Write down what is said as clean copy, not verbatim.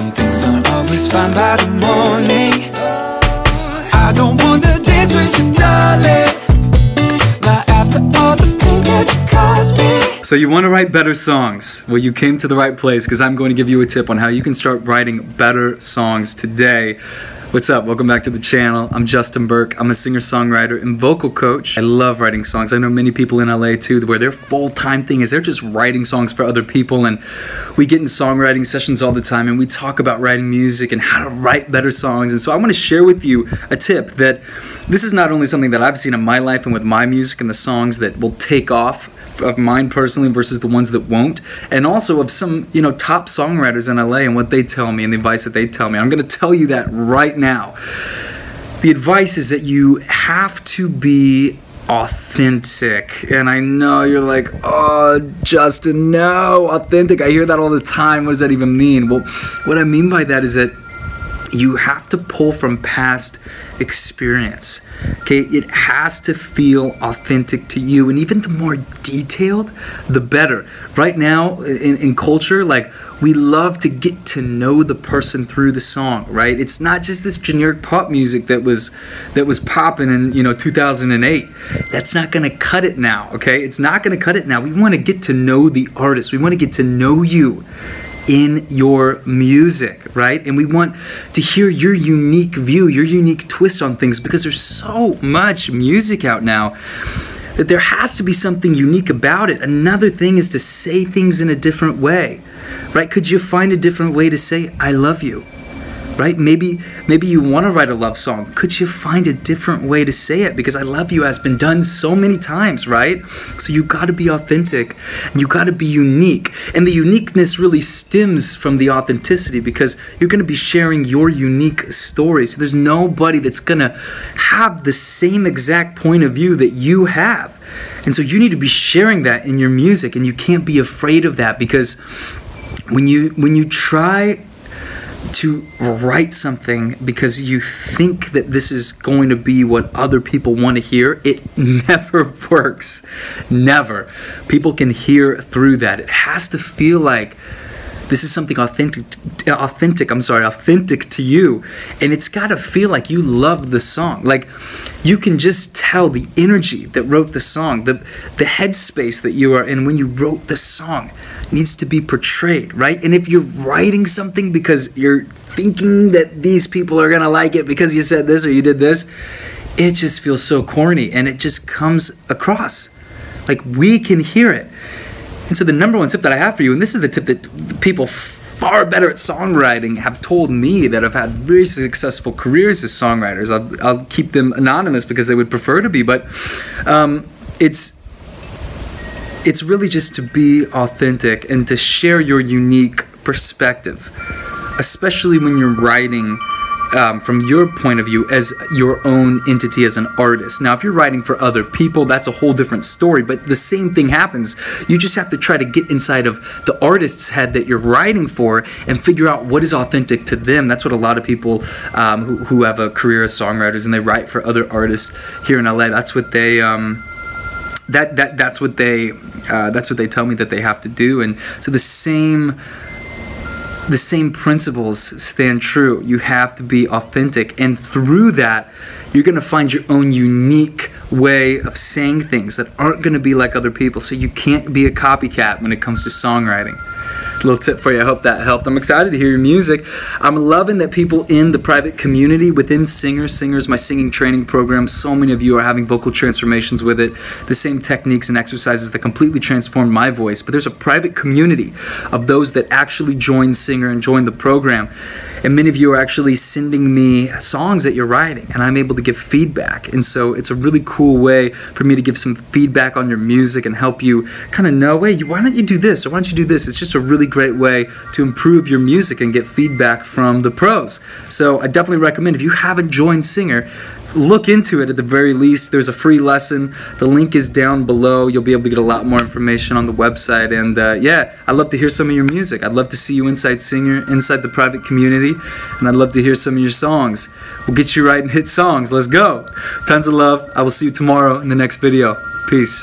and things aren't always fine by the morning. I don't want the days with you, darling, not after all the pain that you caused me. So you want to write better songs? Well, you came to the right place, because I'm going to give you a tip on how you can start writing better songs today. What's up? Welcome back to the channel. I'm Justin Burke. I'm a singer-songwriter and vocal coach. I love writing songs. I know many people in LA too, where their full-time thing is they're just writing songs for other people, and we get in songwriting sessions all the time and we talk about writing music and how to write better songs. And so I want to share with you a tip that this is not only something that I've seen in my life and with my music and the songs that will take off of mine personally versus the ones that won't, and also of some, top songwriters in LA and what they tell me and the advice that they tell me. I'm going to tell you that right now. The advice is that you have to be authentic. And I know you're like, oh, Justin, no, authentic. I hear that all the time. What does that even mean? Well, what I mean by that is that you have to pull from past experience. Okay, it has to feel authentic to you, and even the more detailed, the better. Right now, in culture, like, we love to get to know the person through the song, right? It's not just this generic pop music that was popping in 2008. That's not gonna cut it now. Okay, it's not gonna cut it now. We want to get to know the artist. We want to get to know you in your music, right? And we want to hear your unique view, your unique twist on things, because there's so much music out now that there has to be something unique about it. Another thing is to say things in a different way, right? Could you find a different way to say I love you? Right? Maybe you want to write a love song. Could you find a different way to say it? Because I love you has been done so many times, right? So you got to be authentic and you got to be unique. And the uniqueness really stems from the authenticity, because you're going to be sharing your unique story. So there's nobody that's going to have the same exact point of view that you have. And so you need to be sharing that in your music, and you can't be afraid of that, because when you try to write something because you think that this is going to be what other people want to hear, it never works. Never. People can hear through that. It has to feel like this is something authentic to you. And it's got to feel like you love the song. Like, you can just tell the energy that wrote the song, the headspace that you are in when you wrote the song needs to be portrayed, right? And if you're writing something because you're thinking that these people are gonna like it because you said this or you did this, it just feels so corny, and it just comes across like we can hear it. And so the number one tip that I have for you, and this is the tip that people far better at songwriting have told me that have had very successful careers as songwriters. I'll keep them anonymous because they would prefer to be, but it's really just to be authentic and to share your unique perspective, especially when you're writing from your point of view as your own entity as an artist. Now, if you're writing for other people, that's a whole different story, but the same thing happens. You just have to try to get inside of the artist's head that you're writing for and figure out what is authentic to them. That's what a lot of people who have a career as songwriters and they write for other artists here in LA, that's what they that's what they tell me that they have to do. And so the same principles stand true. You have to be authentic, and through that you're going to find your own unique way of saying things that aren't going to be like other people. So you can't be a copycat when it comes to songwriting. Little tip for you. I hope that helped. I'm excited to hear your music. I'm loving that people in the private community within Singers, my singing training program, so many of you are having vocal transformations with it. The same techniques and exercises that completely transformed my voice. But there's a private community of those that actually join Singer and join the program. And many of you are actually sending me songs that you're writing, and I'm able to give feedback. And so it's a really cool way for me to give some feedback on your music and help you kind of know, hey, why don't you do this, or why don't you do this? It's just a really great way to improve your music and get feedback from the pros. So I definitely recommend, if you haven't joined Singer, look into it at the very least. There's a free lesson. The link is down below. You'll be able to get a lot more information on the website. And yeah, I'd love to hear some of your music. I'd love to see you inside Singer, inside the private community. And I'd love to hear some of your songs. We'll get you writing hit songs. Let's go. Tons of love. I will see you tomorrow in the next video. Peace.